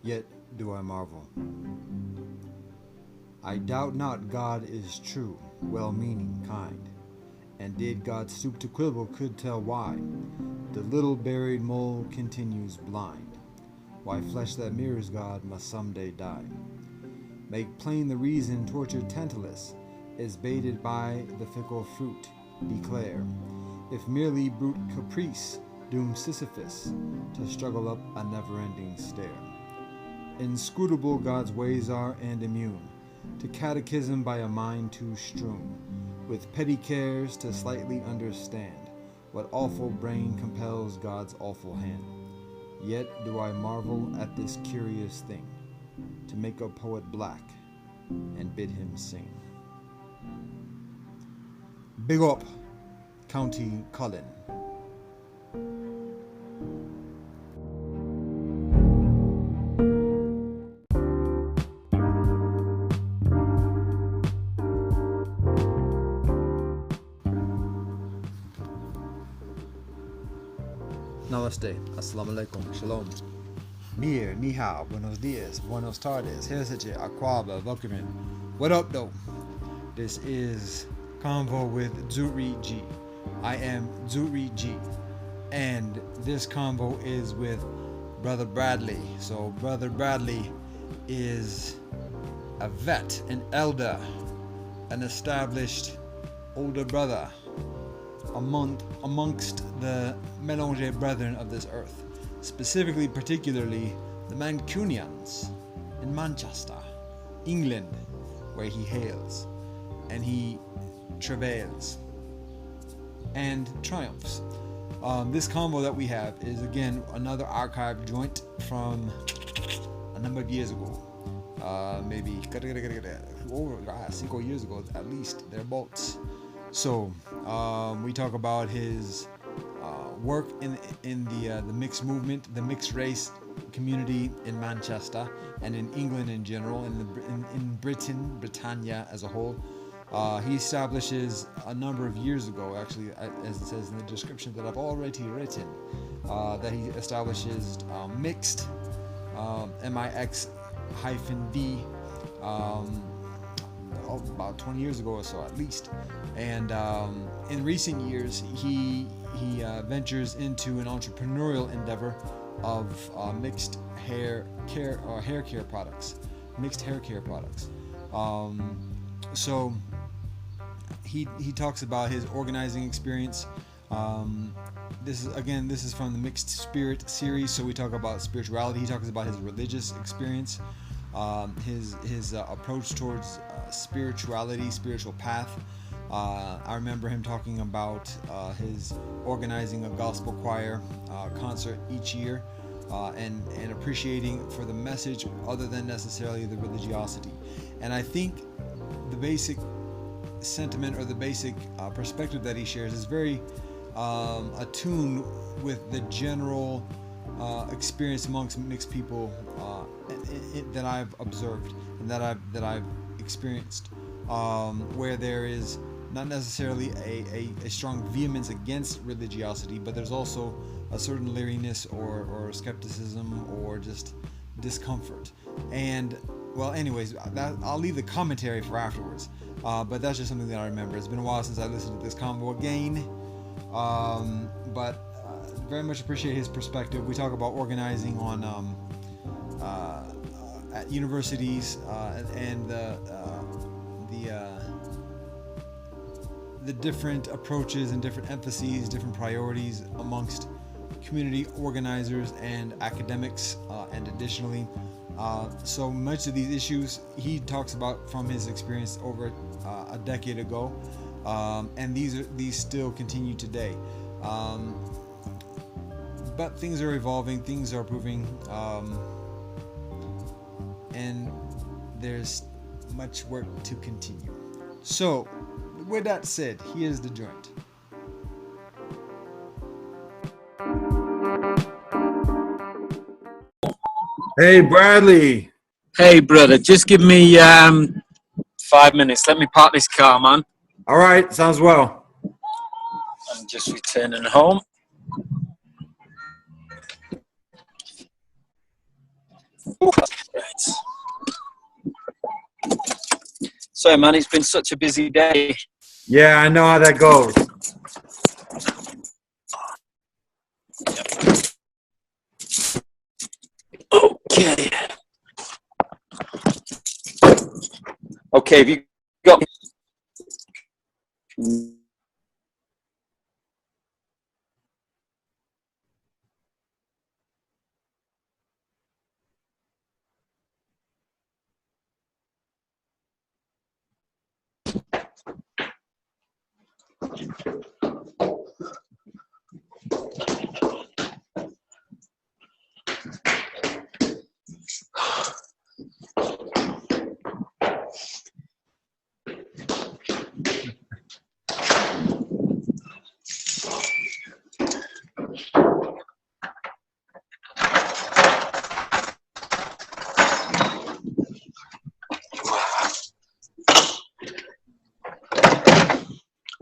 yet do I marvel. I doubt not God is true, well-meaning, kind, and did God stoop to quibble could tell why the little buried mole continues blind, why flesh that mirrors God must someday die. Make plain the reason tortured Tantalus is baited by the fickle fruit. Declare, if merely brute caprice dooms Sisyphus to struggle up a never-ending stair. Inscrutable God's ways are and immune to catechism by a mind too strewn with petty cares to slightly understand what awful brain compels God's awful hand. Yet do I marvel at this curious thing, to make a poet black and bid him sing. Big up, County Cullen. Namaste, assalamu alaikum, shalom. Mir, ni hao, buenos dias, buenos tardes, hereseche, aquaba, welcome. What up, though? This is Convo with Zuri G. I am Zuri G. And this convo is with Brother Bradley. So, Brother Bradley is a vet, an elder, an established older brother amongst the Mélanger brethren of this earth, specifically, particularly the Mancunians in Manchester, England, where he hails, and he travails and triumphs. This combo that we have is again another archive joint from a number of years ago, maybe 5 years ago at least, thereabouts. So we talk about his work in the mixed movement, the mixed race community in Manchester and in England in general, in Britannia as a whole. He establishes a number of years ago, actually, as it says in the description that I've already written, that he establishes mixed, MIX-D, about 20 years ago or so at least. And in recent years, he ventures into an entrepreneurial endeavor of mixed hair care products. So he talks about his organizing experience. This is from the Mixed Spirit series, so we talk about spirituality. He talks about his religious experience, his approach towards spirituality, spiritual path. I remember him talking about his organizing a gospel choir concert each year, and appreciating for the message other than necessarily the religiosity. And I think the basic sentiment or the basic perspective that he shares is very attuned with the general experience amongst mixed people that I've observed and that I've experienced, where there is not necessarily a strong vehemence against religiosity, but there's also a certain leeriness or skepticism or just discomfort. And well, anyways, I'll leave the commentary for afterwards, but that's just something that I remember. It's been a while since I listened to this convo again, but very much appreciate his perspective. We talk about organizing on at universities and the different approaches and different emphases, different priorities amongst community organizers and academics, and additionally, so much of these issues he talks about from his experience over a decade ago, and these still continue today. But things are evolving, things are improving, and there's much work to continue. So, with that said, here's the joint. Hey, Bradley. Hey, brother, just give me 5 minutes. Let me park this car, man. All right, sounds well. I'm just returning home. Right. Sorry, man, it's been such a busy day. Yeah, I know how that goes. Okay. Okay, have you got me?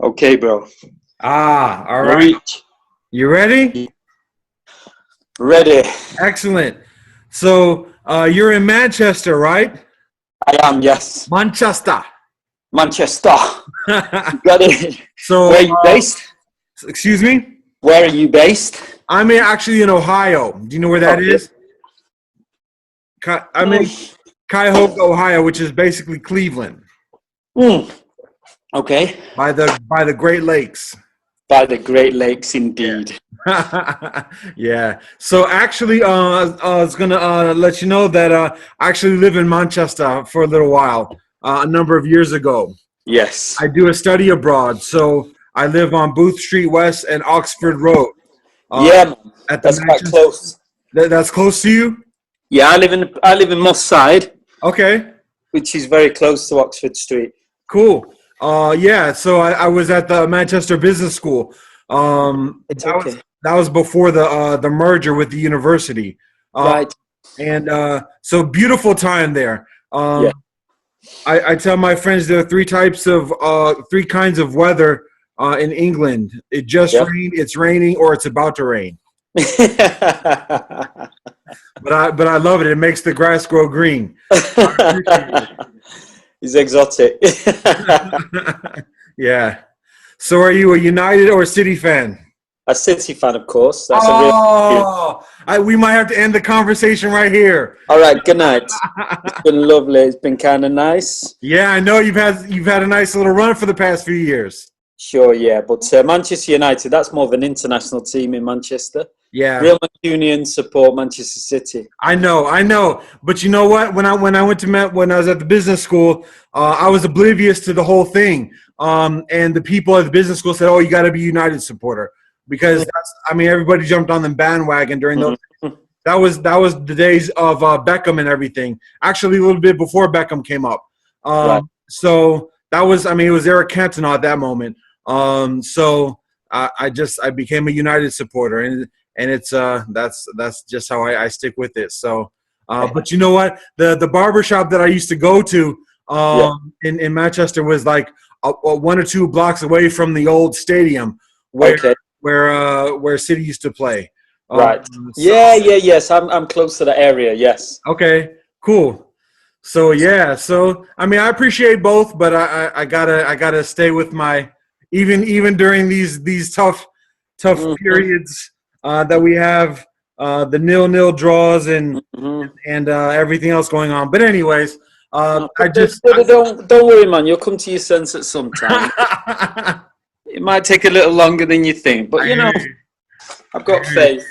Okay, bro. All right. You ready? Ready. Excellent. So you're in Manchester, right? I am, yes. Manchester. Manchester. Got it. So, Where are you based? excuse me? Where are you based? I'm actually in Ohio. Do you know where that is? I'm in Cuyahoga, Ohio, which is basically Cleveland, Okay. by the Great Lakes. By the Great Lakes, indeed. Yeah. So actually, I was gonna let you know that I actually live in Manchester for a little while, a number of years ago. Yes. I do a study abroad, so I live on Booth Street West and Oxford Road. Yeah, man. At the That's quite Manchester. close. That's close to you. Yeah, I live in Moss Side, Okay. which is very close to Oxford Street. Cool. Yeah. So I was at the Manchester Business School. It's okay. That was before the merger with the university. Right. And so beautiful time there. Yeah. I tell my friends there are three kinds of weather in England. It just Yep. rained, it's raining, or it's about to rain. But I love it. It makes the grass grow green. He's exotic. Yeah. So are you a United or a City fan? A City fan, of course. That's We might have to end the conversation right here. All right, good night. It's been lovely. It's been kind of nice. Yeah, I know you've had a nice little run for the past few years. Sure, yeah. But Manchester United, that's more of an international team in Manchester. Yeah. Real Union support Manchester City. I know. But you know what? When I was at the business school, I was oblivious to the whole thing. And the people at the business school said, "Oh, you got to be a United supporter," because everybody jumped on the bandwagon during those. That was the days of Beckham and everything. Actually, a little bit before Beckham came up. Right. So that was, it was Eric Cantona at that moment. So I became a United supporter, and it's that's just how I stick with it. So, but you know what? The barbershop that I used to go to in Manchester was like 1 or 2 blocks away from the old stadium where City used to play. Right. Yes. I'm close to the area. Yes. Okay. Cool. So yeah. So I appreciate both, but I gotta stay with my even during these tough periods that we have the 0-0 draws and everything else going on. But anyways, don't worry, man. You'll come to your sense at some time. It might take a little longer than you think, but I've got faith.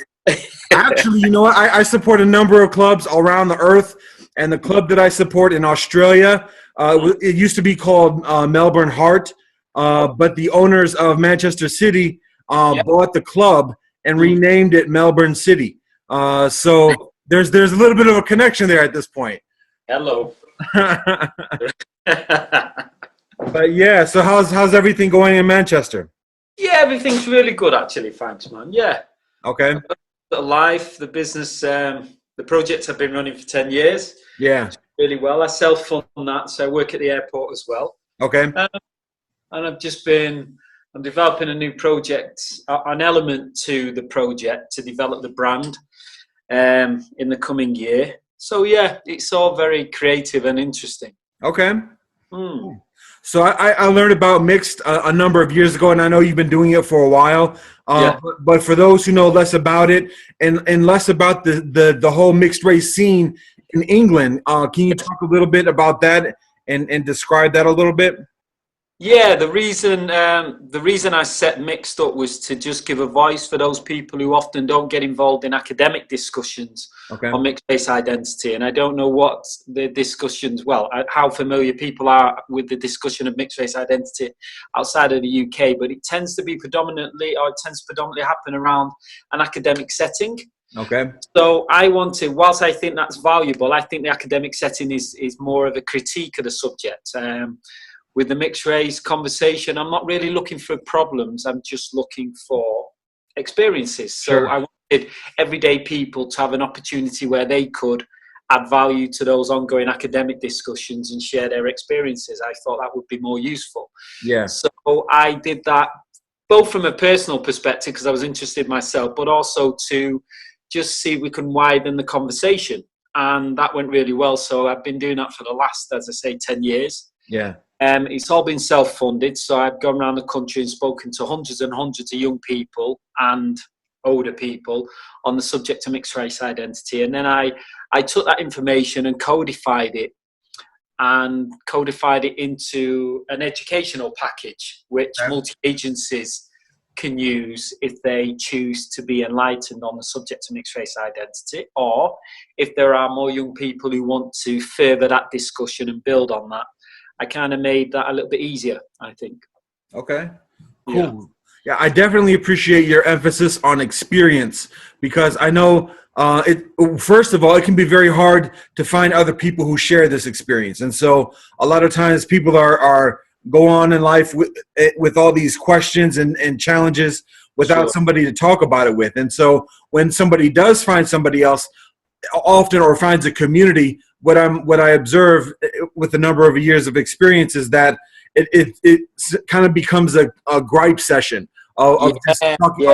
Actually, you know what? I support a number of clubs around the earth, and the club that I support in Australia, it used to be called Melbourne Heart, but the owners of Manchester City bought the club and renamed it Melbourne City. So there's a little bit of a connection there at this point. Hello. But yeah, so how's everything going in Manchester? Yeah, everything's really good actually. Thanks, man. Yeah. Okay. The life, the business, the projects have been running for 10 years. Yeah. Really well. I self-fund that, so I work at the airport as well. Okay. And I'm developing a new project, an element to the project to develop the brand in the coming year. So yeah, it's all very creative and interesting. Okay. Mm. So I learned about mixed a number of years ago, and I know you've been doing it for a while. Yeah. But for those who know less about it and less about the whole mixed race scene in England, can you talk a little bit about that and describe that a little bit? Yeah, the reason I set mixed up was to just give a voice for those people who often don't get involved in academic discussions Okay. on mixed race identity. And I don't know what the discussions, well, how familiar people are with the discussion of mixed race identity outside of the UK, but it tends to predominantly happen around an academic setting. Okay. So I wanted, whilst I think that's valuable, I think the academic setting is more of a critique of the subject. With the mixed race conversation, I'm not really looking for problems. I'm just looking for experiences. Sure. So I wanted everyday people to have an opportunity where they could add value to those ongoing academic discussions and share their experiences. I thought that would be more useful. Yeah. So I did that both from a personal perspective, because I was interested myself, but also to just see if we can widen the conversation. And that went really well. So I've been doing that for the last, as I say, 10 years. Yeah. It's all been self-funded, so I've gone around the country and spoken to hundreds and hundreds of young people and older people on the subject of mixed race identity. And then I took that information and codified it into an educational package, which multi-agencies can use if they choose to be enlightened on the subject of mixed race identity, or if there are more young people who want to further that discussion and build on that. I kind of made that a little bit easier, I think. Okay, cool. Yeah, I definitely appreciate your emphasis on experience, because I know first of all, it can be very hard to find other people who share this experience. And so a lot of times people are go on in life with all these questions and challenges without somebody to talk about it with. And so when somebody does find somebody else, often, or finds a community, what I observe with a number of years of experience is that it kind of becomes a gripe session of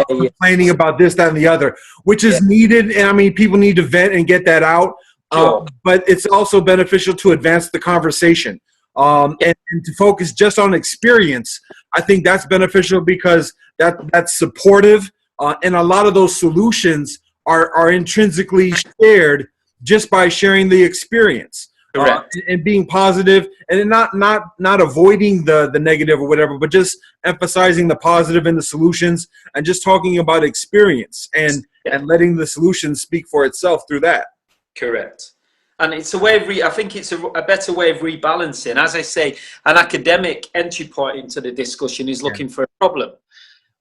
complaining about this, that, and the other, which is needed. And I mean, people need to vent and get that out. But it's also beneficial to advance the conversation and to focus just on experience. I think that's beneficial because that's supportive, and a lot of those solutions are intrinsically shared just by sharing the experience, and being positive, and not avoiding the negative or whatever, but just emphasizing the positive in the solutions and just talking about experience and letting the solution speak for itself through that. Correct. And it's a way of I think it's a better way of rebalancing. As I say, an academic entry point into the discussion is looking for a problem,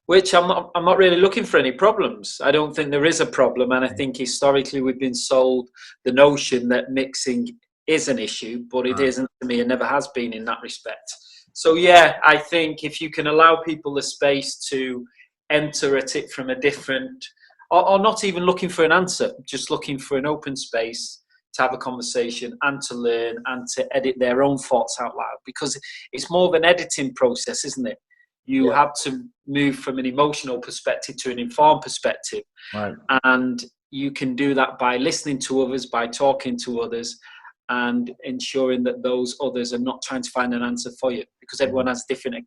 which I'm not really looking for any problems. I don't think there is a problem. And I think historically we've been sold the notion that mixing is an issue, but it isn't to me and never has been in that respect. So yeah, I think if you can allow people the space to enter at it from a different, or not even looking for an answer, just looking for an open space to have a conversation and to learn and to edit their own thoughts out loud, because it's more of an editing process, isn't it? You have to move from an emotional perspective to an informed perspective. Right. And you can do that by listening to others, by talking to others, and ensuring that those others are not trying to find an answer for you, because everyone has different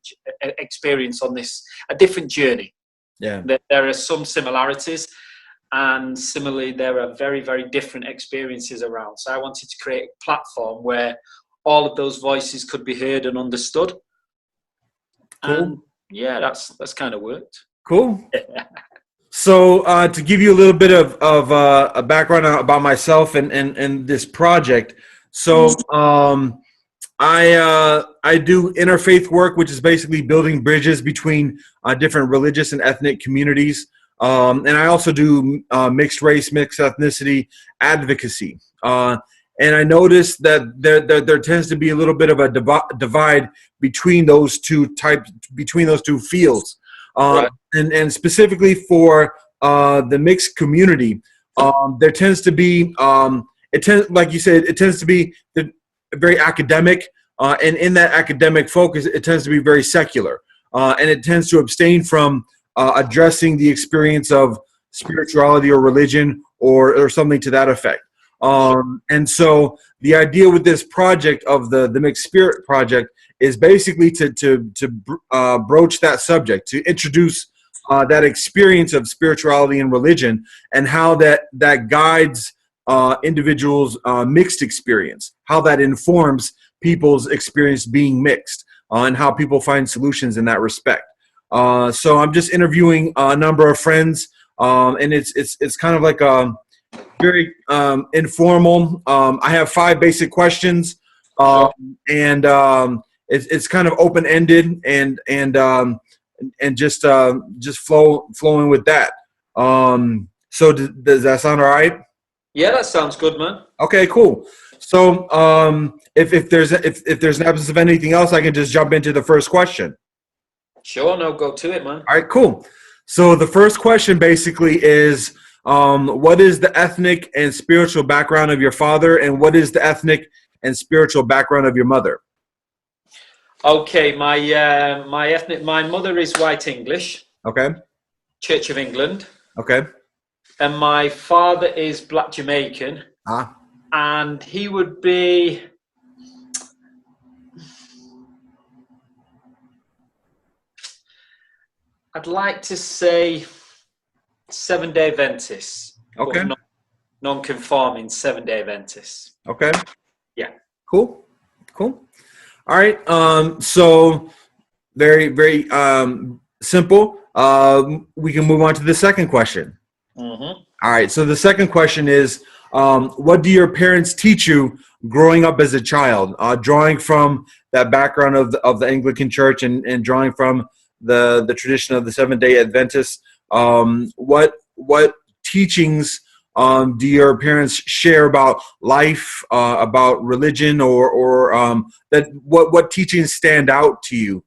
experience on this, a different journey. Yeah. There are some similarities, and similarly, there are very, very different experiences around. So I wanted to create a platform where all of those voices could be heard and understood. Cool. And yeah, that's kind of worked. Cool. So to give you a little bit of a background about myself and this project. So I do interfaith work, which is basically building bridges between different religious and ethnic communities. And I also do mixed race, mixed ethnicity advocacy. And I noticed that there tends to be a little bit of a divide between those two fields. And specifically for the mixed community, there tends to be, like you said, it tends to be very academic. And in that academic focus, it tends to be very secular. And it tends to abstain from addressing the experience of spirituality or religion or something to that effect. And so the idea with this project of the Mixed Spirit Project is basically to broach that subject, to introduce that experience of spirituality and religion, and how that guides individuals' mixed experience, how that informs people's experience being mixed, and how people find solutions in that respect. So I'm just interviewing a number of friends, and it's kind of like a very informal. I have 5 basic questions, and it's kind of open ended, and just flowing with that. So does that sound all right? Yeah, that sounds good, man. Okay, cool. So if there's an absence of anything else, I can just jump into the first question. Sure, no, go to it, man. All right, cool. So the first question basically is, what is the ethnic and spiritual background of your father, and what is the ethnic and spiritual background of your mother? Okay, my mother is white English. Okay. Church of England. Okay. And my father is black Jamaican. And he would be, I'd like to say, Seventh-day Adventist. Okay. Non-conforming Seventh-day Adventist. Okay. Yeah. Cool. All right. So very, very simple. We can move on to the second question. Mm-hmm. All right. So the second question is, what do your parents teach you growing up as a child? Drawing from that background of the Anglican Church, and drawing from the tradition of the Seventh-day Adventists. What teachings do your parents share about life, about religion, or that what teachings stand out to you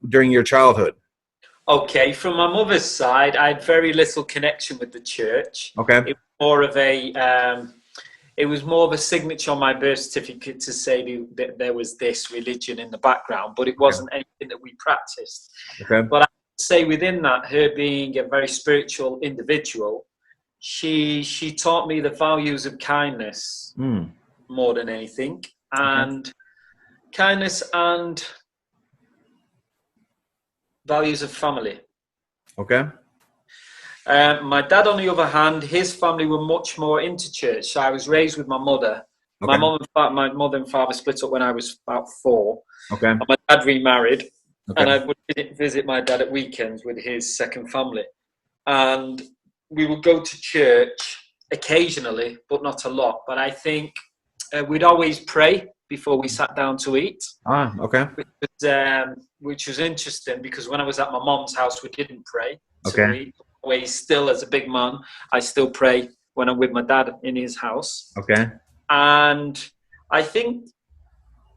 during your childhood? Okay, from my mother's side, I had very little connection with the church. Okay. It was more of a signature on my birth certificate to say that there was this religion in the background, but it wasn't anything that we practiced. Okay. But I would say within that, her being a very spiritual individual, she taught me the values of kindness more than anything, and kindness and values of family. Okay. My dad, on the other hand, his family were much more into church. So I was raised with my mother. Okay. My mother and father split up when I was about 4. Okay. And my dad remarried, and I would visit my dad at weekends with his second family. And we would go to church occasionally, but not a lot. But I think we'd always pray before we sat down to eat. Okay. Which was interesting, because when I was at my mom's house, we didn't pray. Okay. Always, still as a big man, I still pray when I'm with my dad in his house. Okay. And I think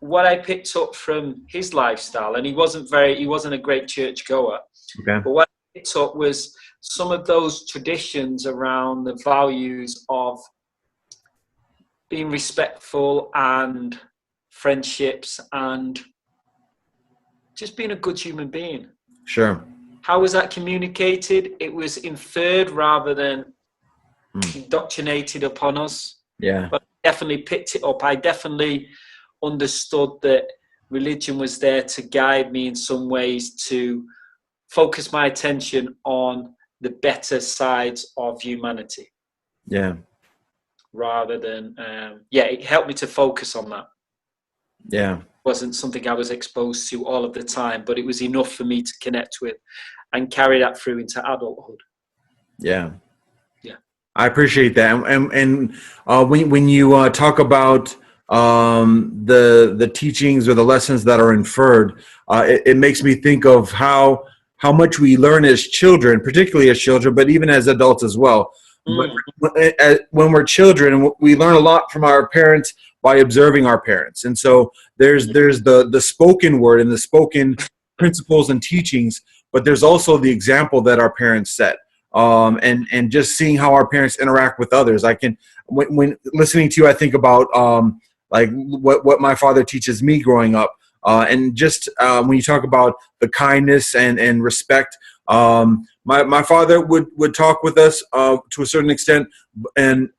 what I picked up from his lifestyle, and he wasn't a great church goer. Okay. But what I picked up was some of those traditions around the values of being respectful and friendships and just being a good human being. Sure. How was that communicated? It was inferred rather than indoctrinated upon us. Yeah. But I definitely picked it up. I definitely understood that religion was there to guide me in some ways, to focus my attention on the better sides of humanity. Yeah. Rather than, it helped me to focus on that. Yeah. It wasn't something I was exposed to all of the time, but it was enough for me to connect with and carry that through into adulthood. Yeah. Yeah. I appreciate that. And when you talk about the teachings or the lessons that are inferred, it makes me think of how much we learn as children, particularly as children, but even as adults as well. But when we're children, we learn a lot from our parents by observing our parents. And so there's the spoken word and the spoken principles and teachings, but there's also the example that our parents set. And just seeing how our parents interact with others. When listening to you, I think about like what my father teaches me growing up. And just when you talk about the kindness and respect, my father would talk with us to a certain extent,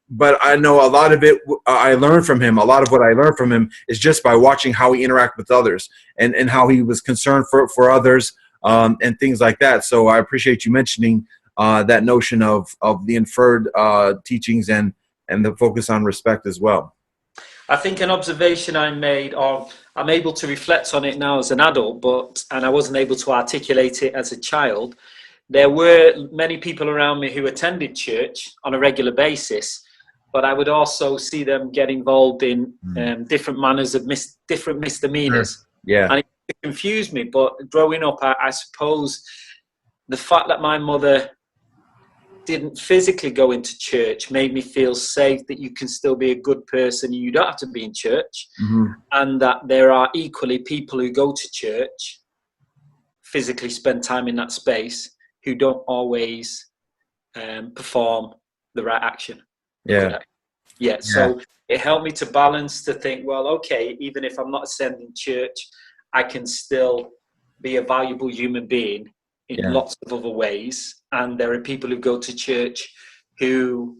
but I know a lot of it I learned from him. A lot of what I learned from him is just by watching how he interacted with others and how he was concerned for others, and things like that. So I appreciate you mentioning that notion of the inferred teachings and the focus on respect as well. I think an observation I made, or I'm able to reflect on it now as an adult, and I wasn't able to articulate it as a child. There were many people around me who attended church on a regular basis, but I would also see them get involved in different manners of different misdemeanors. Sure. Yeah. And it confused me. But growing up, I suppose the fact that my mother didn't physically go into church made me feel safe that you can still be a good person. You don't have to be in church. And that there are equally people who go to church, physically spend time in that space, who don't always perform the right action. Yeah. So it helped me to balance, to think, well, okay, even if I'm not attending church, I can still be a valuable human being in lots of other ways. And there are people who go to church who,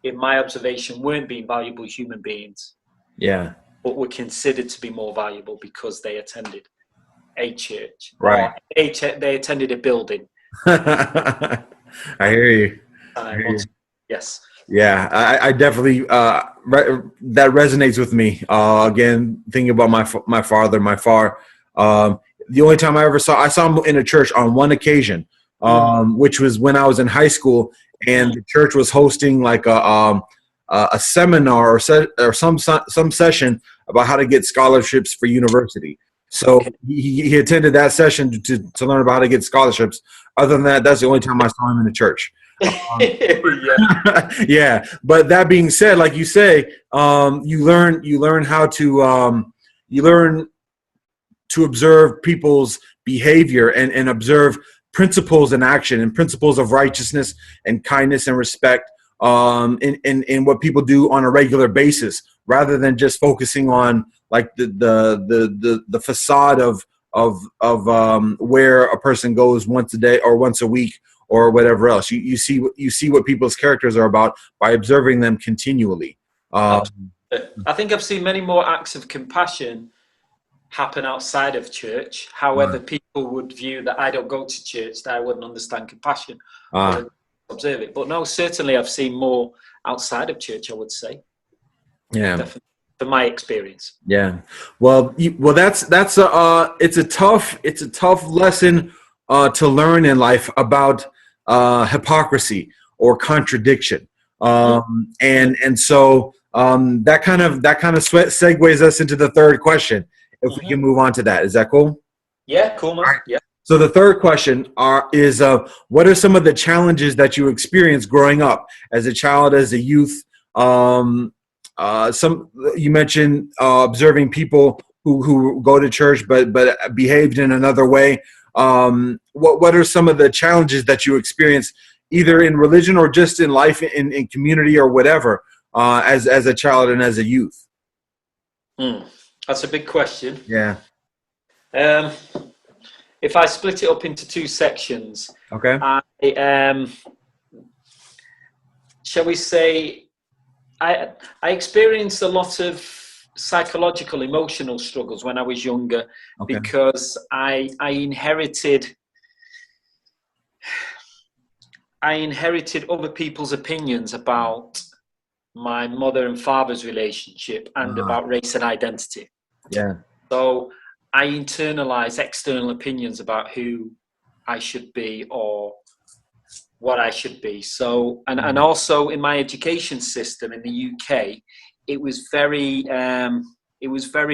in my observation, weren't being valuable human beings. Yeah. But were considered to be more valuable because they attended a church. Right. Or they attended a building. I hear you. Yes. Yeah, I definitely that resonates with me. Again, thinking about my father, the only time I saw him in a church on one occasion, which was when I was in high school, and the church was hosting like a seminar or some session about how to get scholarships for university. So he attended that session to learn about how to get scholarships. Other than that, that's the only time I saw him in the church. Yeah. But that being said, like you say, you learn how to observe people's behavior and observe principles in action and principles of righteousness and kindness and respect in what people do on a regular basis, rather than just focusing on like the facade of where a person goes once a day or once a week or whatever else. You see what people's characters are about by observing them continually. I think I've seen many more acts of compassion happen outside of church. However, people would view that I don't go to church, that I wouldn't understand compassion. Observe it. But no, certainly I've seen more outside of church, I would say. Yeah. Definitely, from my experience. Yeah. Well, that's it's a tough lesson to learn in life about hypocrisy or contradiction. And so that kind of segues us into the third question. If we can move on to that, is that cool? Yeah, cool, man. Right. Yeah. So the third question is what are some of the challenges that you experienced growing up as a child, as a youth? Some you mentioned observing people who go to church but behaved in another way. What are some of the challenges that you experienced, either in religion or just in life, in community or whatever, as a child and as a youth? That's a big question. Yeah. If I split it up into two sections, okay. Shall we say, I experienced a lot of psychological, emotional struggles when I was younger, because I inherited other people's opinions about my mother and father's relationship and about race and identity. Yeah. So I internalize external opinions about who I should be or what I should be. So, and also in my education system in the UK, it was very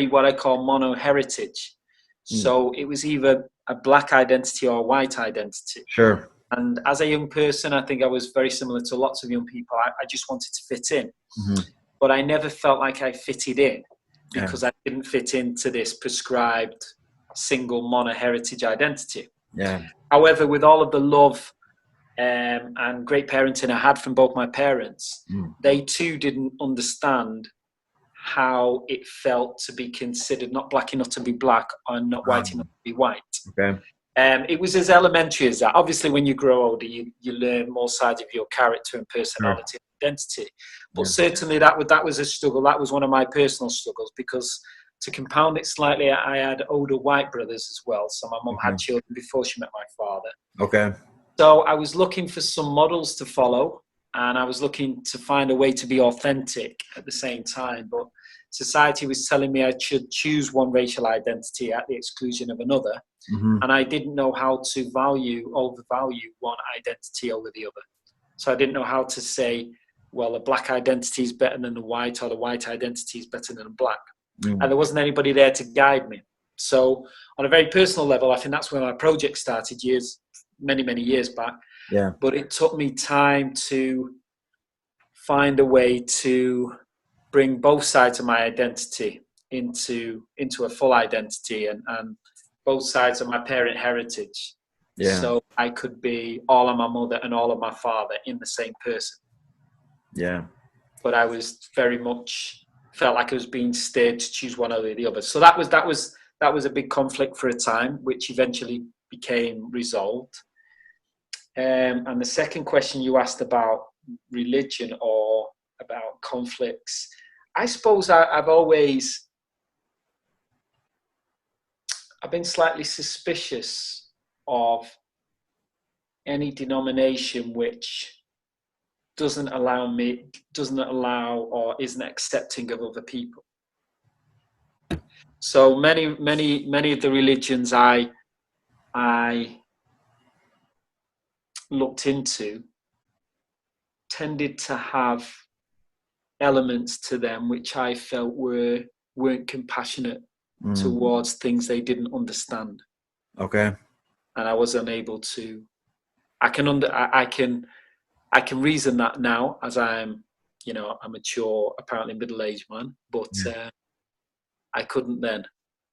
what I call mono heritage. So it was either a black identity or a white identity. Sure. And as a young person, I think I was very similar to lots of young people. I just wanted to fit in, but I never felt like I fitted in because I didn't fit into this prescribed single mono heritage identity. Yeah. However, with all of the love and great parenting I had from both my parents, they too didn't understand how it felt to be considered not black enough to be black or not white enough to be white. Okay. It was as elementary as that. Obviously, when you grow older, you learn more sides of your character and personality and identity. But certainly that was a struggle. That was one of my personal struggles, because to compound it slightly, I had older white brothers as well. So my mum had children before she met my father. Okay. So I was looking for some models to follow, and I was looking to find a way to be authentic at the same time. But society was telling me I should choose one racial identity at the exclusion of another. And I didn't know how to overvalue one identity over the other. So I didn't know how to say, well, the black identity is better than the white, or the white identity is better than the black. And there wasn't anybody there to guide me. So on a very personal level, I think that's where my project started many years back. Yeah. But it took me time to find a way to bring both sides of my identity into a full identity, and both sides of my parent heritage. Yeah. So I could be all of my mother and all of my father in the same person. Yeah. But I was very much felt like I was being steered to choose one over the other. So that was a big conflict for a time, which eventually became resolved. And the second question you asked about religion or about conflicts, I suppose I've been slightly suspicious of any denomination which doesn't allow or isn't accepting of other people. So many of the religions I looked into tended to have elements to them which I felt weren't compassionate towards things they didn't understand. Okay. And I was unable to. I can reason that now, as I'm a mature, apparently middle-aged man, but I couldn't then.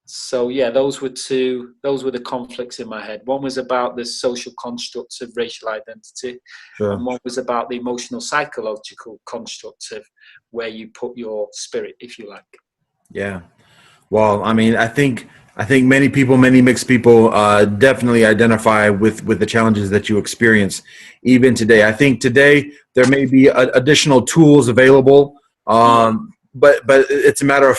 So yeah, those were the conflicts in my head. One was about the social constructs of racial identity, and one was about the emotional psychological construct of where you put your spirit, if you like. Yeah. Well, I mean, I think many mixed people definitely identify with the challenges that you experience even today. I think today there may be additional tools available, but it's a matter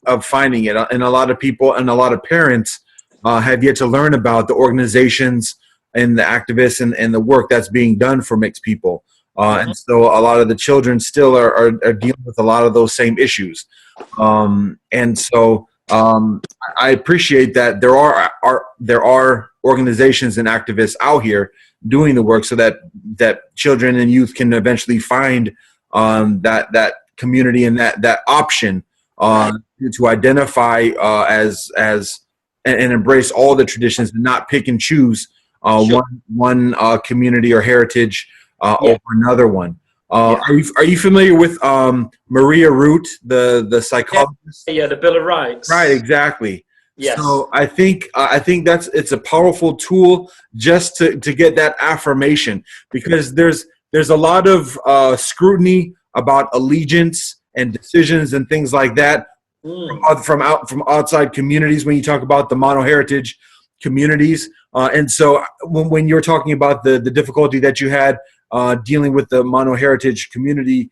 of finding it. And a lot of people and a lot of parents have yet to learn about the organizations and the activists and the work that's being done for mixed people. And so a lot of the children still are dealing with a lot of those same issues. And so I appreciate that there are organizations and activists out here doing the work so that children and youth can eventually find that community and that option to identify as and embrace all the traditions and not pick and choose one community or heritage over another one. Are you familiar with Maria Root, the psychologist? Yeah, the Bill of Rights. Right, exactly. Yes. So I think it's a powerful tool just to get that affirmation, because there's a lot of scrutiny about allegiance and decisions and things like that from outside communities when you talk about the mono heritage communities. And so when you're talking about the difficulty that you had dealing with the mono heritage community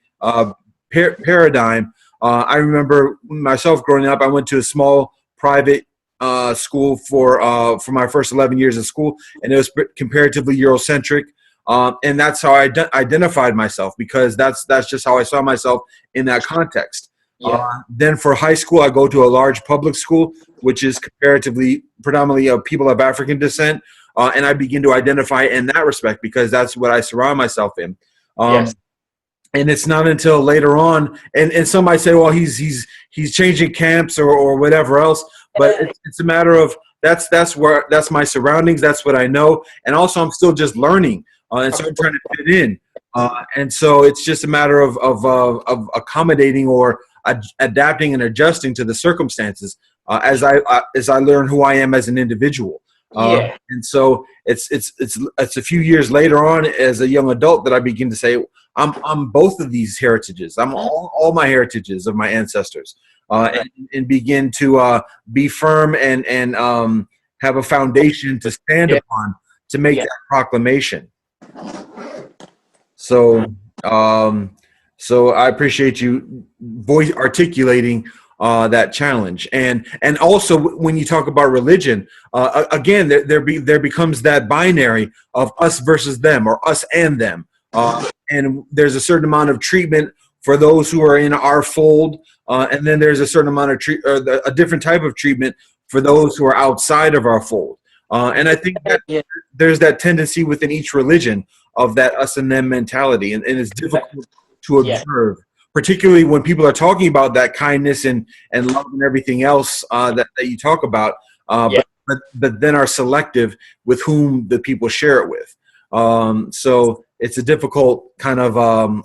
paradigm, I remember myself growing up. I went to a small private school for my first 11 years of school, and it was comparatively Eurocentric. And that's how I identified myself, because that's just how I saw myself in that context. Then for high school, I go to a large public school, which is comparatively predominantly of people of African descent. And I begin to identify in that respect, because that's what I surround myself in. And it's not until later on, and some might say, well, he's changing camps or whatever else, but it's a matter of that's my surroundings, that's what I know, and also I'm still just learning, and so I'm trying to fit in, and so it's just a matter of accommodating or adapting and adjusting to the circumstances as I learn who I am as an individual. Yeah. And so it's a few years later on as a young adult that I begin to say, I'm both of these heritages. I'm all my heritages of my ancestors, and begin to be firm and have a foundation to stand upon to make that proclamation. So, so I appreciate you articulating that challenge, and also when you talk about religion, again, there becomes that binary of us versus them, or us and them, and there's a certain amount of treatment for those who are in our fold, and then there's a certain amount of a different type of treatment for those who are outside of our fold, and I think that there's that tendency within each religion of that us and them mentality, and it's difficult to observe, particularly when people are talking about that kindness and love and everything else that you talk about, but then are selective with whom the people share it with. So it's a difficult kind of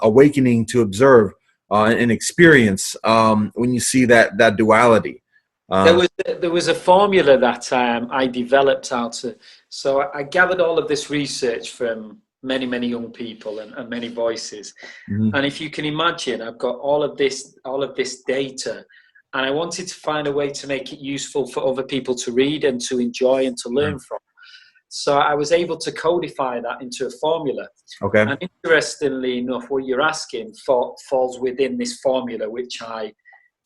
awakening to observe and experience when you see that duality. There was a formula that I developed so I gathered all of this research from many young people and many voices. Mm-hmm. And if you can imagine, I've got all of this data, and I wanted to find a way to make it useful for other people to read and to enjoy and to learn from. So I was able to codify that into a formula. Okay. And interestingly enough, what you're asking falls within this formula, which I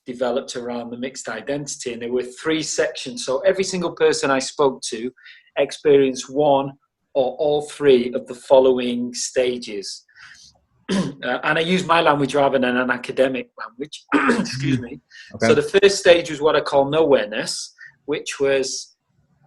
developed around the mixed identity. And there were 3 sections. So every single person I spoke to experienced one or all 3 of the following stages. And I use my language rather than an academic language. Excuse me. Okay. So the first stage was what I call nowhereness, which was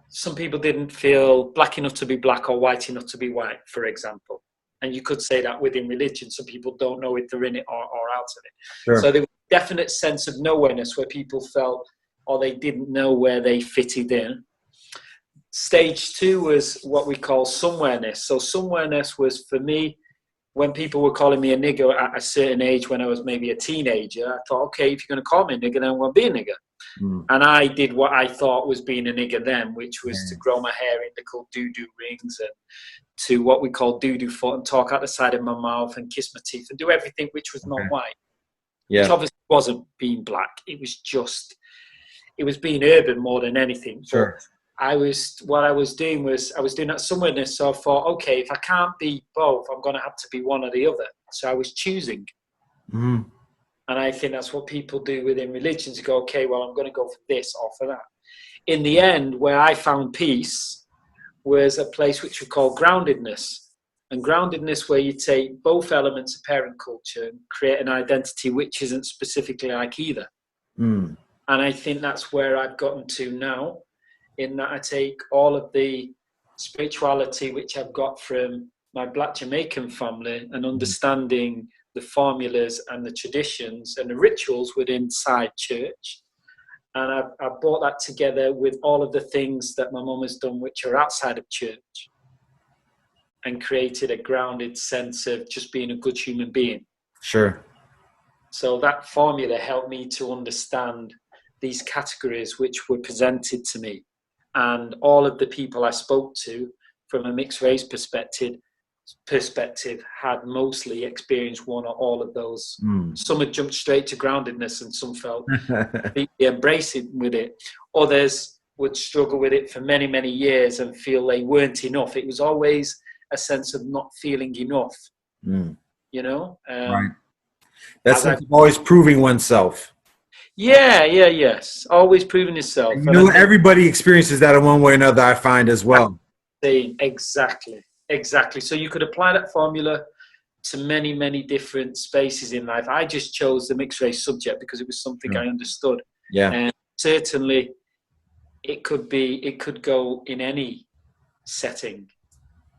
some people didn't feel black enough to be black or white enough to be white, for example. And you could say that within religion. Some people don't know if they're in it or out of it. Sure. So there was a definite sense of nowhereness where people felt or they didn't know where they fitted in. Stage 2 was what we call somewhereness. So somewhereness was, for me, when people were calling me a nigger at a certain age, when I was maybe a teenager, I thought, okay, if you're going to call me a nigger, then I'm going to be a nigger. Mm. And I did what I thought was being a nigger then, which was to grow my hair in the called doo-doo rings, and to what we call doo-doo foot, and talk out the side of my mouth and kiss my teeth and do everything which was not white. Which obviously wasn't being black. It was being urban more than anything. Sure. But what I was doing that somewhereness. So I thought, okay, if I can't be both, I'm going to have to be one or the other. So I was choosing. Mm-hmm. And I think that's what people do within religion, to go, okay, well, I'm going to go for this or for that. In the end, where I found peace was a place which we call groundedness. And groundedness, where you take both elements of parent culture and create an identity which isn't specifically like either. Mm. And I think that's where I've gotten to now, in that I take all of the spirituality which I've got from my Black Jamaican family and understanding the formulas and the traditions and the rituals within inside church. And I've brought that together with all of the things that my mum has done which are outside of church, and created a grounded sense of just being a good human being. Sure. So that formula helped me to understand these categories which were presented to me. And all of the people I spoke to from a mixed race perspective had mostly experienced one or all of those. Mm. Some had jumped straight to groundedness, and some felt deeply embracing with it. Others would struggle with it for many years and feel they weren't enough. It was always a sense of not feeling enough, you know? Right. That's always proving oneself. Yes. Always proving yourself. And everybody experiences that in one way or another, I find as well. Exactly. So you could apply that formula to many different spaces in life. I just chose the mixed race subject because it was something I understood. Yeah. And certainly it could go in any setting.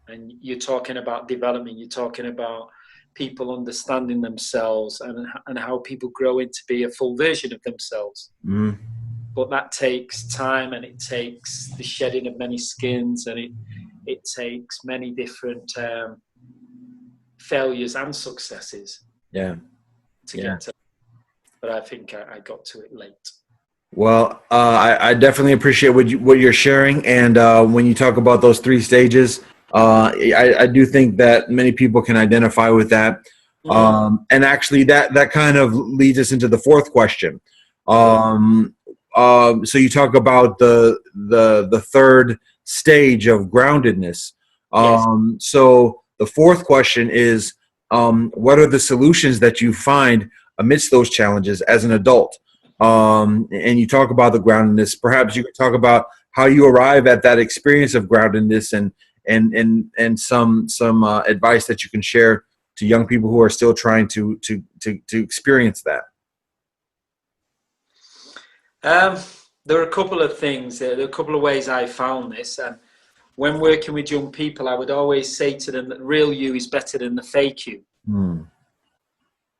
And you're talking about development, you're talking about people understanding themselves and how people grow into be a full version of themselves. Mm. But that takes time, and it takes the shedding of many skins, and it takes many different failures and successes. Yeah. To get to. But I think I got to it late. Well, I definitely appreciate what you're sharing, and when you talk about those three stages, I do think that many people can identify with that, Mm. and actually that kind of leads us into the fourth question. Okay. So you talk about the third stage of groundedness. Yes. So the fourth question is, what are the solutions that you find amidst those challenges as an adult? And you talk about the groundedness. Perhaps you could talk about how you arrive at that experience of groundedness, and some advice that you can share to young people who are still trying to experience that. Um, there are a couple of things. There are a couple of ways I found this. And when working with young people, I would always say to them that the real you is better than the fake you. Hmm.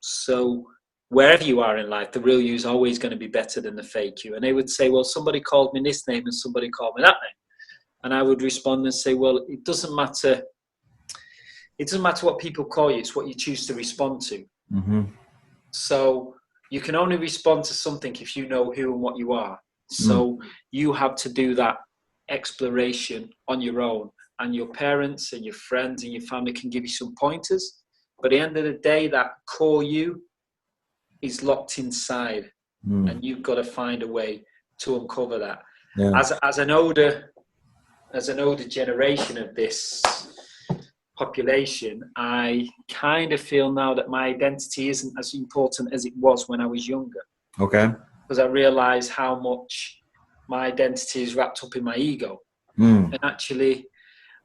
So wherever you are in life, the real you is always going to be better than the fake you. And they would say, well, somebody called me this name and somebody called me that name. And I would respond and say, well, it doesn't matter. It doesn't matter what people call you. It's what you choose to respond to. Mm-hmm. So you can only respond to something if you know who and what you are. So you have to do that exploration on your own. And your parents and your friends and your family can give you some pointers. But at the end of the day, that core you is locked inside, Mm. and you've got to find a way to uncover that. Yeah. As an older generation of this population, I kind of feel now that my identity isn't as important as it was when I was younger, Okay. because I realize how much my identity is wrapped up in my ego. Mm. And actually,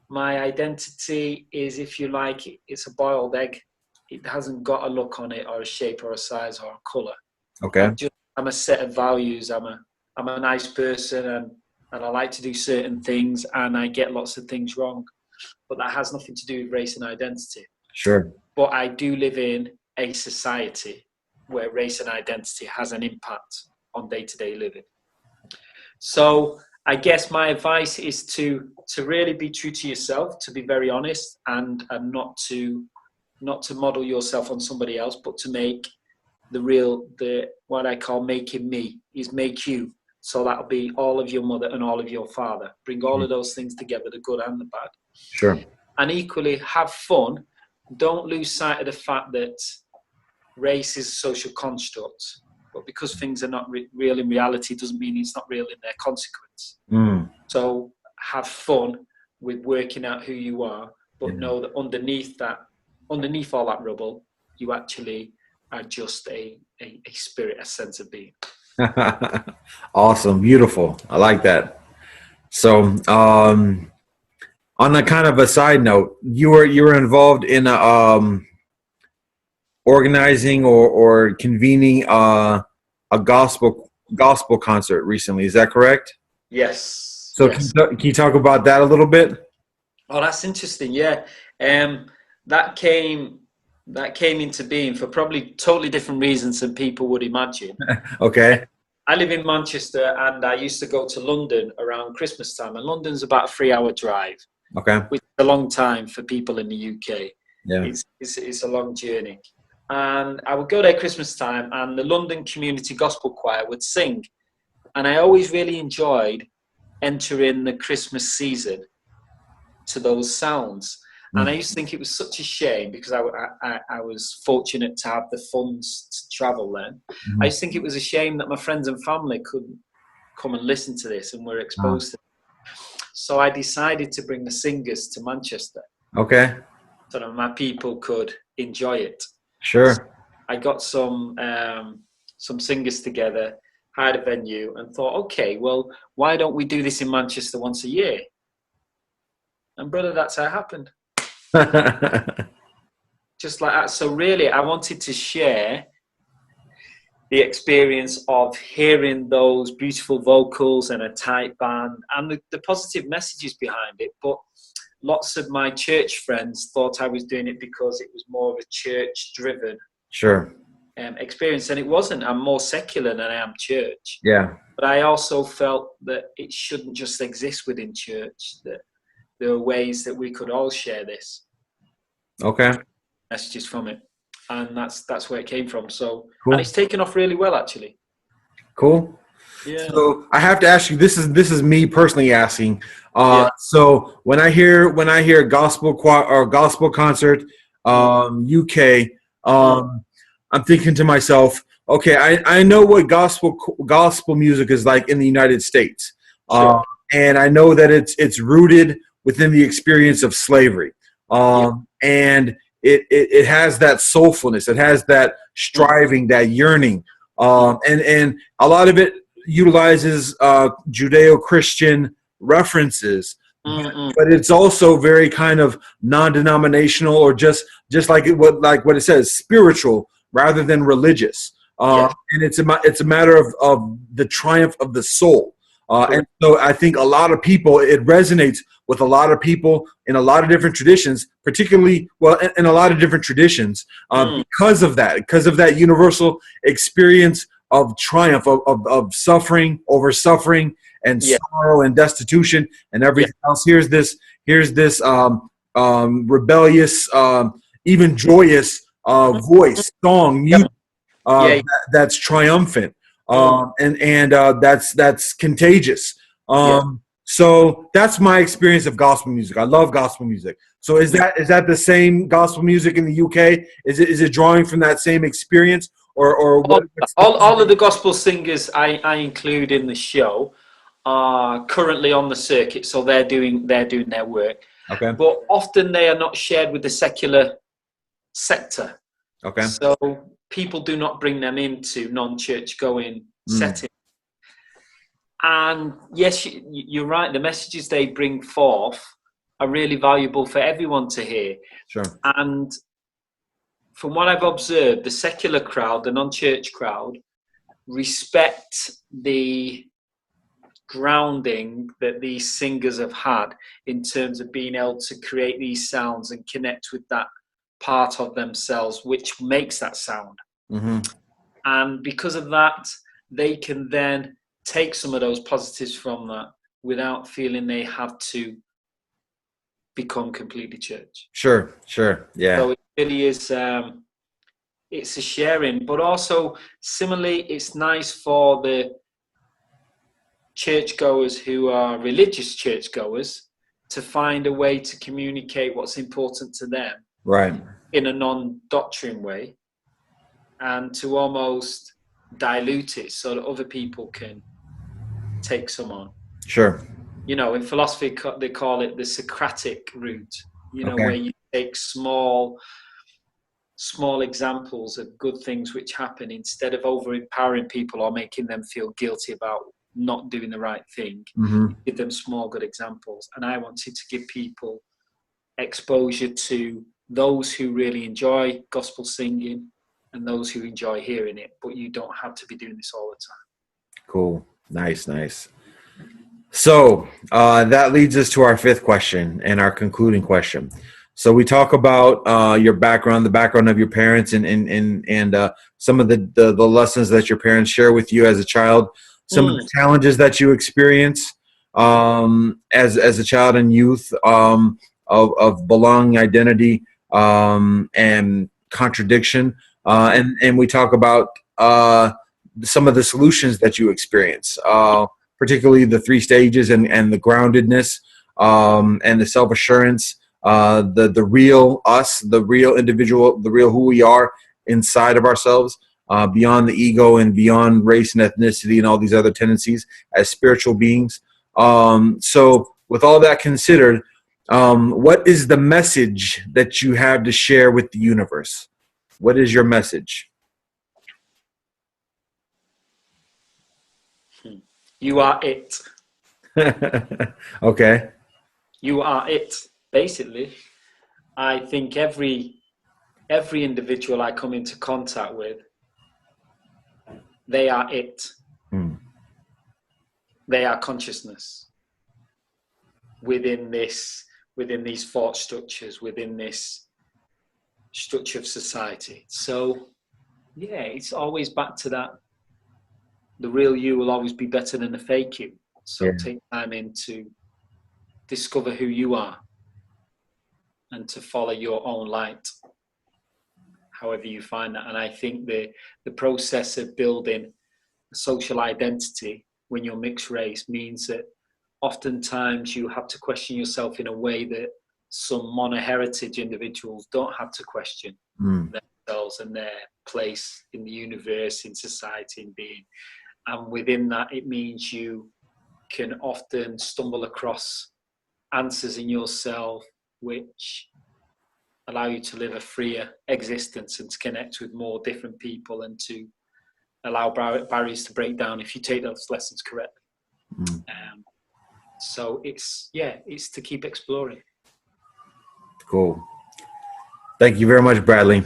my identity is, if you like, it's a boiled egg. It hasn't got a look on it, or a shape, or a size, or a color. Okay. I'm a set of values. I'm a nice person, and I like to do certain things, and I get lots of things wrong. But that has nothing to do with race and identity. Sure. But I do live in a society where race and identity has an impact on day-to-day living. So I guess my advice is to really be true to yourself, to be very honest, and not to model yourself on somebody else, but to make the what I call making me is make you. So that'll be all of your mother and all of your father. Bring all of those things together, the good and the bad. Sure. And equally, have fun. Don't lose sight of the fact that race is a social construct. But because things are not real in reality, doesn't mean it's not real in their consequence. Mm. So have fun with working out who you are, but Yeah. know that underneath all that rubble, you actually are just a spirit, a sense of being. Awesome. Beautiful. I like that. So, on a kind of a side note, you were involved in organizing or convening a gospel concert recently. Is that correct? Yes, So yes. can you talk about that a little bit? Oh, that's interesting. Yeah, that came into being for probably totally different reasons than people would imagine. Okay. I live in Manchester, and I used to go to London around Christmas time, and London's about a 3-hour drive, Okay. which is a long time for people in the UK. Yeah. It's a long journey. And I would go there Christmas time, and the London Community Gospel Choir would sing. And I always really enjoyed entering the Christmas season to those sounds. And I used to think it was such a shame, because I was fortunate to have the funds to travel then. I used to think it was a shame that my friends and family couldn't come and listen to this and were exposed to it. So I decided to bring the singers to Manchester Okay. so that my people could enjoy it. Sure. So I got some singers together, hired a venue, and thought, okay, well, why don't we do this in Manchester once a year? And brother, that's how it happened. Just like that. So really, I wanted to share the experience of hearing those beautiful vocals and a tight band and the positive messages behind it. But lots of my church friends thought I was doing it because it was more of a church-driven Sure. experience, and it wasn't. I'm more secular than I am church. Yeah. But I also felt that it shouldn't just exist within church, that there are ways that we could all share this. Okay. Messages from it, and that's where it came from. So, Cool. and it's taken off really well, actually. Cool. Yeah. So I have to ask you. This is me personally asking. Yeah. So when I hear gospel choir or gospel concert, UK, I'm thinking to myself, okay, I know what gospel music is like in the United States, Sure. and I know that it's rooted within the experience of slavery, Yeah. and it has that soulfulness, it has that Mm. striving, that yearning, and a lot of it utilizes Judeo-Christian references, Mm-mm. but it's also very kind of non-denominational, or just like what it says, spiritual rather than religious. Yeah. And it's a matter of the triumph of the soul. And Correct. so I think a lot of people, it resonates with a lot of people in a lot of different traditions, particularly, well, in a lot of different traditions, Mm. because of that universal experience of triumph, of suffering over suffering, and Yeah. sorrow and destitution and Yeah. everything else. Here's this rebellious, even joyous voice, song, Yeah. music, Yeah. that's triumphant, Mm. and that's contagious. Yeah. So that's my experience of gospel music. I love gospel music. So is Yeah. that the same gospel music in the UK? Is it drawing from that same experience, or All, what's all of the gospel singers I include in the show are currently on the circuit, so they're doing their work. okay? But often they are not shared with the secular sector. Okay. So people do not bring them into non-church going Mm, setting. And yes, you're right. The messages they bring forth are really valuable for everyone to hear. sure. And from what I've observed, the secular crowd, the non-church crowd, respect the grounding that these singers have had in terms of being able to create these sounds and connect with that part of themselves which makes that sound. Mm-hmm. And because of that, they can then take some of those positives from that without feeling they have to become completely church. Sure. Yeah. So it really is, it's a sharing, but also similarly, it's nice for the churchgoers who are religious churchgoers to find a way to communicate what's important to them Right. in a non-doctrine way, and to almost dilute it so that other people can take some on. Sure. You know, in philosophy, they call it the Socratic route, you know, where Okay. you take small examples of good things which happen instead of over-empowering people or making them feel guilty about not doing the right thing. Mm-hmm. Give them small good examples. And I wanted to give people exposure to those who really enjoy gospel singing and those who enjoy hearing it, but you don't have to be doing this all the time. Cool. Nice. So that leads us to our fifth question and our concluding question. So we talk about your background, the background of your parents, and some of the lessons that your parents share with you as a child, some of the challenges that you experience as a child and youth, of belonging, identity, and contradiction, and we talk about some of the solutions that you experience. Particularly the three stages, and the groundedness, and the self-assurance, the real us, the real individual, the real who we are inside of ourselves, beyond the ego and beyond race and ethnicity and all these other tendencies as spiritual beings. So with all that considered, what is the message that you have to share with the universe? What is your message? You are it. Okay. You are it, basically. I think every individual I come into contact with, they are it. Hmm. They are consciousness within these thought structures, within this structure of society. So yeah, it's always back to that. The real you will always be better than the fake you. So Yeah. take time in to discover who you are and to follow your own light, however you find that. And I think the process of building a social identity when you're mixed race means that oftentimes you have to question yourself in a way that some mono-heritage individuals don't have to question themselves and their place in the universe, in society, in being. And within that, it means you can often stumble across answers in yourself which allow you to live a freer existence and to connect with more different people and to allow barriers to break down if you take those lessons correctly. So it's to keep exploring. Cool. Thank you very much, Bradley.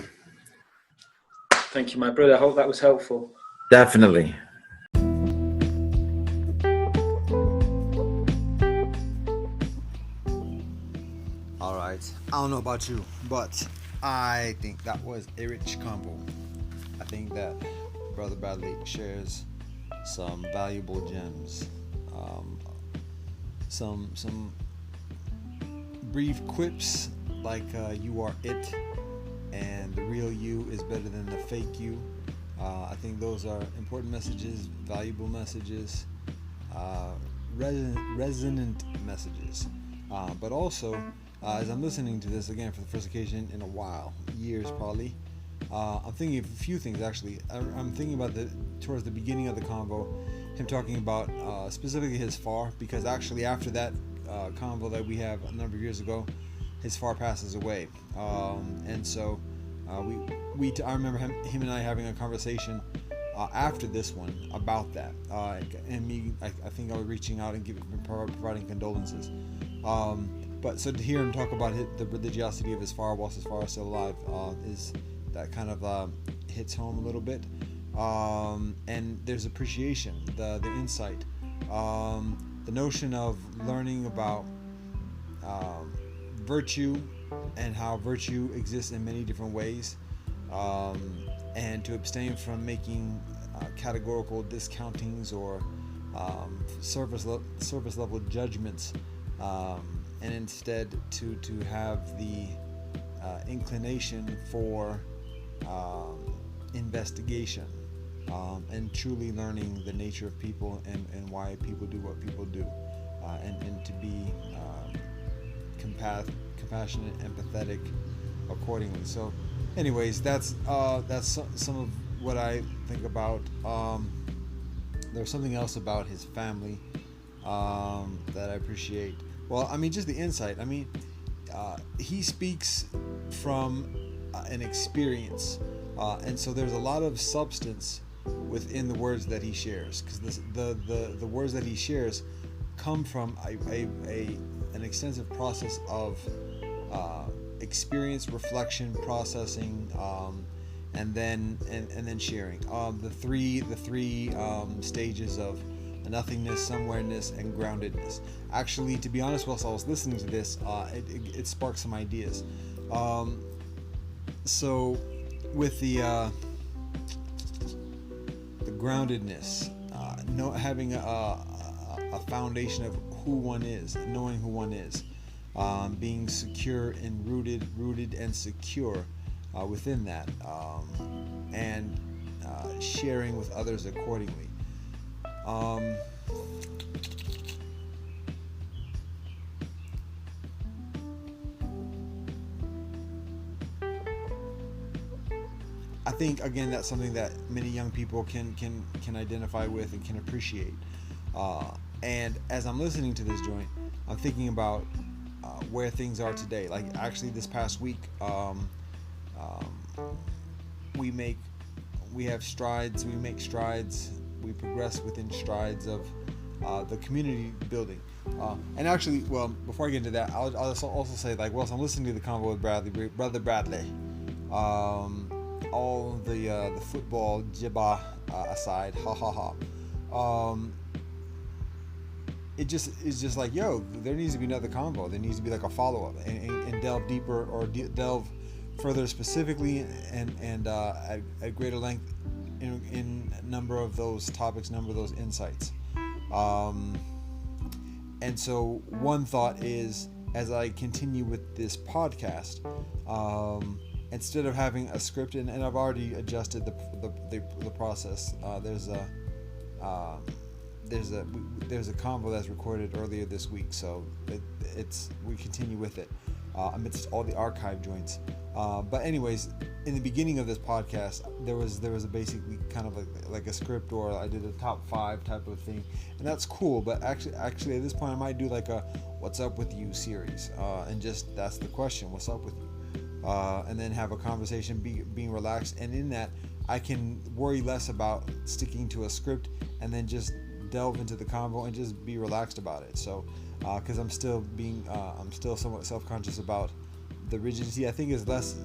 Thank you, my brother. I hope that was helpful. Definitely. All right. I don't know about you, but I think that was a rich convo. I think that Brother Bradley shares some valuable gems, some brief quips like you are it and the real you is better than the fake you. I think those are important messages, valuable messages, resonant messages. But also, as I'm listening to this again for the first occasion in a while, years probably, I'm thinking of a few things actually. I'm thinking about towards the beginning of the convo, him talking about specifically his far, because actually after that convo that we have a number of years ago, his far passes away, and so I remember him and I having a conversation after this one about that, and me I think I was reaching out and providing condolences. But so to hear him talk about the religiosity of his far whilst his far is still alive is that kind of hits home a little bit, and there's appreciation, the insight, the notion of learning about virtue and how virtue exists in many different ways, and to abstain from making categorical discountings or surface level judgments, and instead to have the inclination for investigation, and truly learning the nature of people and why people do what people do, and to be compassionate, empathetic accordingly. So anyways, that's some of what I think about. There's something else about his family that I appreciate. Well, I mean, just the insight. I mean, he speaks from an experience, and so there's a lot of substance within the words that he shares, because the words that he shares come from an extensive process of experience, reflection, processing, and then sharing. The three stages of nothingness, somewhereness, and groundedness. Actually, to be honest, whilst I was listening to this, it sparked some ideas. So with the groundedness, having a foundation of who one is, knowing who one is, being secure and rooted and secure within that, and sharing with others accordingly. I think again that's something that many young people can identify with and can appreciate. And as I'm listening to this joint, I'm thinking about where things are today. Like actually, this past week, we make strides. We progress within strides of the community building. And actually, well, before I get into that, I'll also say, like, whilst I'm listening to the convo with Brother Bradley, all the football jibba aside, it is just like, yo, there needs to be another convo. There needs to be like a follow up and delve deeper or delve further specifically and at greater length in a number of those topics, number of those insights. And so one thought is, as I continue with this podcast, instead of having a script, and I've already adjusted the process. There's there's a convo that's recorded earlier this week, so we continue with it amidst all the archive joints. But anyways, in the beginning of this podcast, there was a basically kind of like a script, or I did a top 5 type of thing, and that's cool. But actually at this point, I might do like a "What's up with you" series, and just that's the question: What's up with you? And then have a conversation, being relaxed, and in that I can worry less about sticking to a script, and then just delve into the convo and just be relaxed about it. So, because I'm still somewhat self-conscious about the rigidity. I think it's less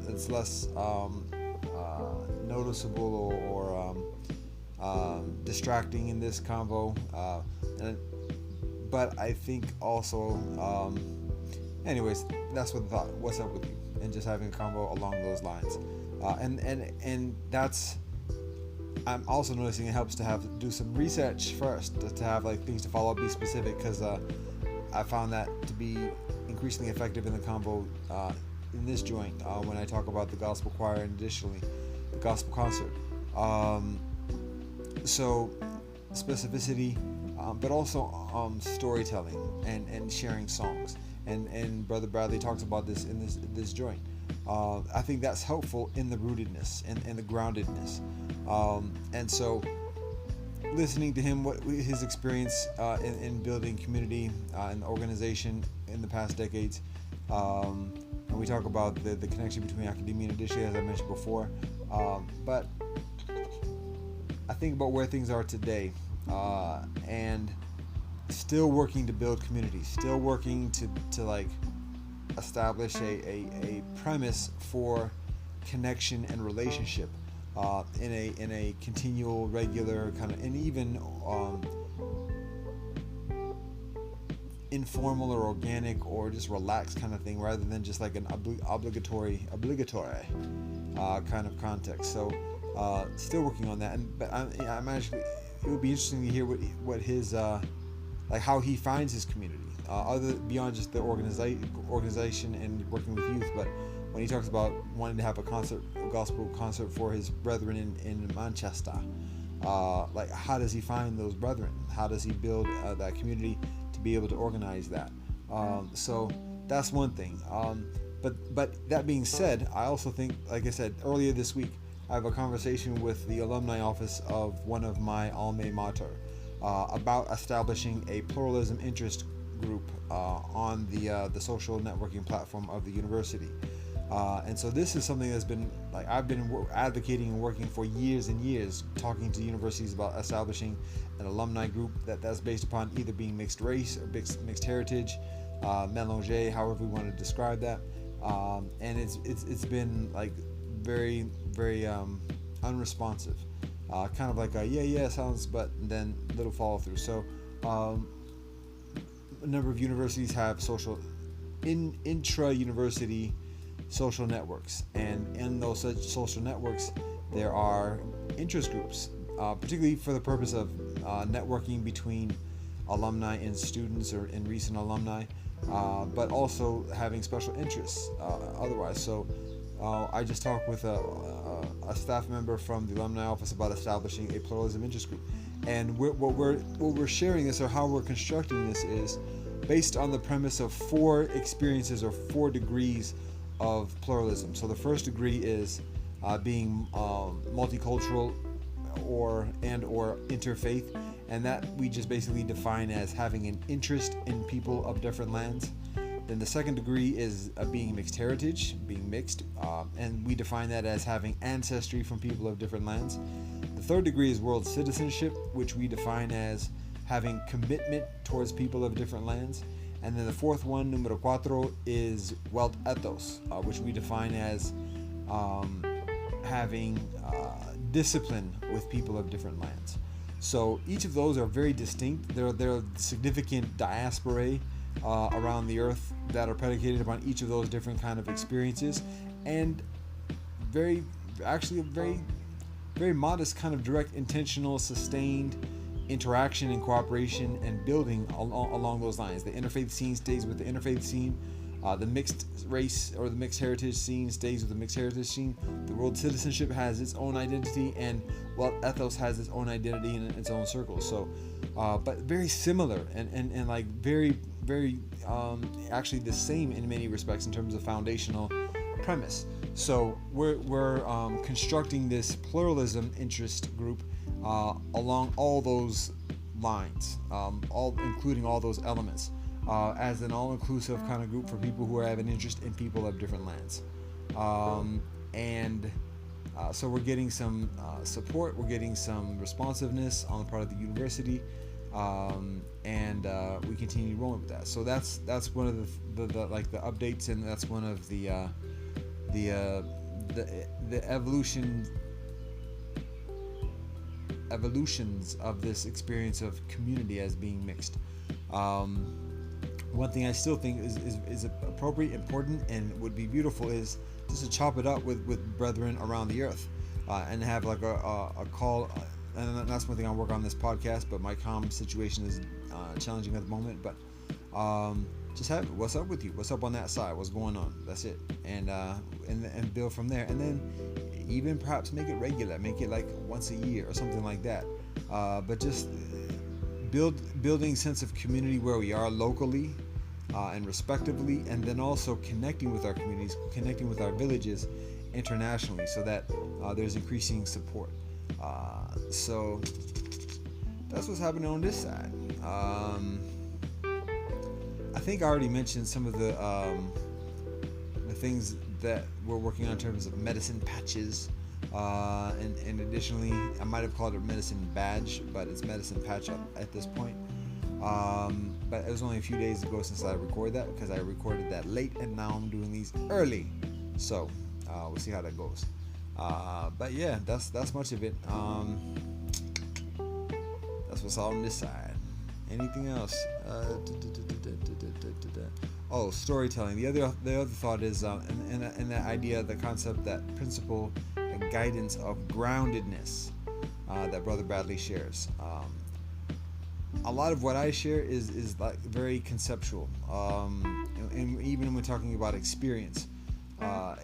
noticeable or distracting in this convo. But I think also, anyways, that's what the thought. What's up with you? And just having a convo along those lines. And that's. I'm also noticing it helps to do some research first, to have like things to follow up, be specific, because I found that to be increasingly effective in the convo in this joint when I talk about the gospel choir and additionally the gospel concert. So specificity, but also storytelling and sharing songs. And Brother Bradley talks about this in this joint. I think that's helpful in the rootedness and the groundedness. And so listening to him, what his experience in building community and organization in the past decades, and we talk about the connection between academia and industry, as I mentioned before. But I think about where things are today, and still working to build community, still working to like establish a premise for connection and relationship in a continual, regular kind of, and even informal or organic or just relaxed kind of thing, rather than just like an obligatory kind of context. So still working on that, but I'm actually, it would be interesting to hear what his like how he finds his community, other beyond just the organization and working with youth. But when he talks about wanting to have a gospel concert for his brethren in Manchester, like how does he find those brethren? How does he build that community to be able to organize that? So that's one thing. But that being said, I also think, like I said earlier this week, I have a conversation with the alumni office of one of my alma mater about establishing a pluralism interest group on the social networking platform of the university. And so this is something that's been, like, I've been advocating and working for years and years, talking to universities about establishing an alumni group that's based upon either being mixed race or mixed heritage, mélanger, however we want to describe that. And it's been like very, very unresponsive, kind of like a yeah sounds, but then little follow through. So a number of universities have intra-university social networks, and in those such social networks there are interest groups, particularly for the purpose of networking between alumni and students or in recent alumni, but also having special interests otherwise. So I just talked with a staff member from the alumni office about establishing a pluralism interest group, and what we're sharing this, or how we're constructing this, is based on the premise of 4 experiences or 4 degrees of pluralism. So the first degree is being multicultural or interfaith, and that we just basically define as having an interest in people of different lands. Then the second degree is being mixed heritage, being mixed, and we define that as having ancestry from people of different lands. The third degree is world citizenship, which we define as having commitment towards people of different lands. And then the fourth one, numero 4, is wealth ethos, which we define as having discipline with people of different lands. So each of those are very distinct. There are significant diasporae around the earth that are predicated upon each of those different kind of experiences, and very modest kind of direct, intentional, sustained interaction and cooperation and building along those lines. The interfaith scene stays with the interfaith scene. The mixed race or the mixed heritage scene stays with the mixed heritage scene. The world citizenship has its own identity, and well, ethos has its own identity in its own circle. So, but very similar and like very actually the same in many respects in terms of foundational premise. So we're constructing this pluralism interest group along all those lines, all including all those elements, as an all-inclusive kind of group for people who have an interest in people of different lands. So we're getting some support, we're getting some responsiveness on the part of the university, and we continue rolling with that. So that's one of the like the updates, and that's one of the evolutions of this experience of community as being mixed. One thing I still think is appropriate, important, and would be beautiful is just to chop it up with brethren around the earth, and have like a call. And that's one thing I work on this podcast, but my comm situation is challenging at the moment. But just have it. What's up with you? What's up on that side? What's going on? That's it. And build from there. And then even perhaps make it regular. Make it like once a year or something like that. But just building sense of community where we are locally and respectively, and then also connecting with our communities, connecting with our villages internationally, so that there's increasing support. So that's what's happening on this side. I think I already mentioned some of the things that we're working on in terms of medicine patches, and additionally, I might have called it a medicine badge, but it's medicine patch at this point. But it was only a few days ago since I recorded that, because I recorded that late, and now I'm doing these early. So we'll see how that goes. But yeah, that's much of it. That's what's all on this side. Anything else? Oh, storytelling. The other thought is in that idea, the concept, that principle and guidance of groundedness that Brother Bradley shares. A lot of what I share is like very conceptual, and even when we're talking about experience,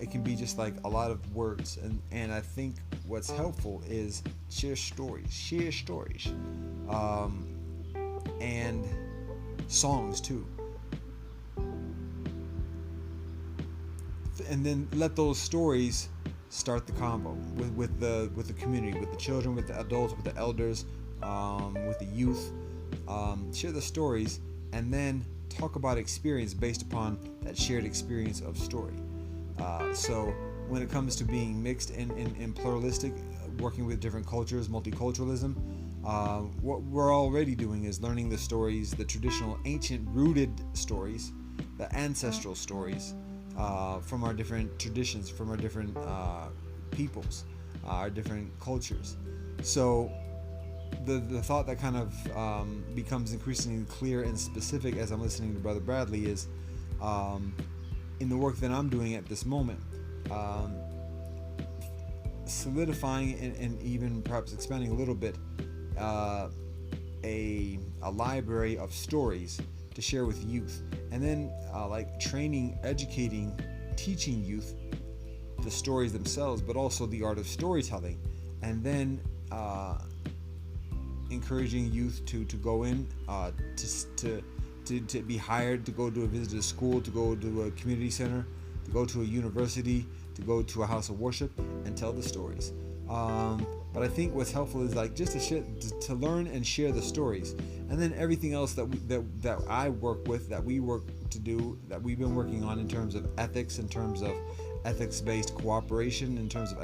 it can be just like a lot of words, and I think what's helpful is share stories, and songs too, and then let those stories start the combo with the community, with the children, with the adults, with the elders, with the youth. Share the stories, and then talk about experience based upon that shared experience of story. So when it comes to being mixed and pluralistic, working with different cultures, multiculturalism, what we're already doing is learning the stories, the traditional ancient rooted stories, the ancestral stories, from our different traditions, from our different peoples, our different cultures. So the thought that kind of becomes increasingly clear and specific as I'm listening to Brother Bradley is, in the work that I'm doing at this moment, solidifying and even perhaps expanding a little bit, a library of stories to share with youth, and then like training, educating, teaching youth the stories themselves, but also the art of storytelling, and then encouraging youth to go in, to be hired, to go to a visit to school, to go to a community center, to go to a university, to go to a house of worship and tell the stories. But I think what's helpful is like just to learn and share the stories, and then everything else that I work with, that we work to do, that we've been working on in terms of ethics, in terms of ethics-based cooperation, in terms of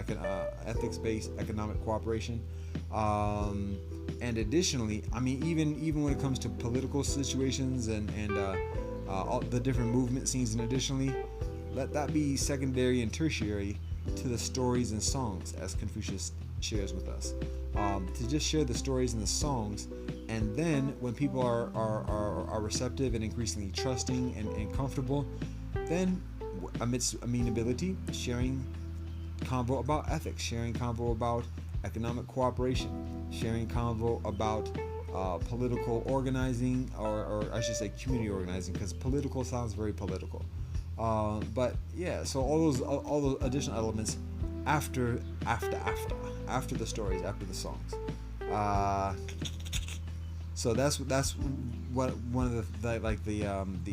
ethics-based economic cooperation. And additionally, I mean, even when it comes to political situations and all the different movement scenes, and additionally, let that be secondary and tertiary to the stories and songs, as Confucius shares with us. To just share the stories and the songs, and then when people are receptive and increasingly trusting and comfortable, then amidst amenability, sharing convo about ethics, sharing convo about economic cooperation, sharing convo about political organizing, or I should say community organizing, because political sounds very political. But yeah, so all those additional elements after the stories, after the songs. Uh, so that's what one of the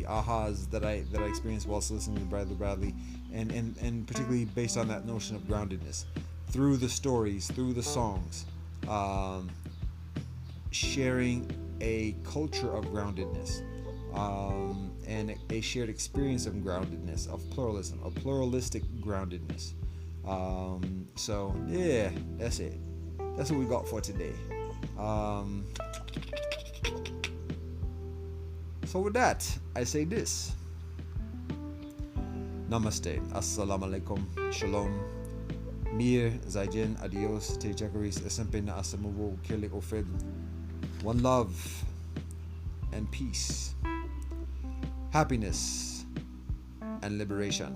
ahas that I experienced whilst listening to Bradley, and particularly based on that notion of groundedness through the stories, through the songs, um, sharing a culture of groundedness, and a shared experience of groundedness, of pluralism, of pluralistic groundedness. So yeah, that's it. That's what we got for today. Um, so with that, I say this. Namaste. Assalamu alaikum. Shalom. Mir Zaijen. Adios. Te Jakaris. Esempe na asamuwo. Kirlik ofed. One love and peace. Happiness and liberation.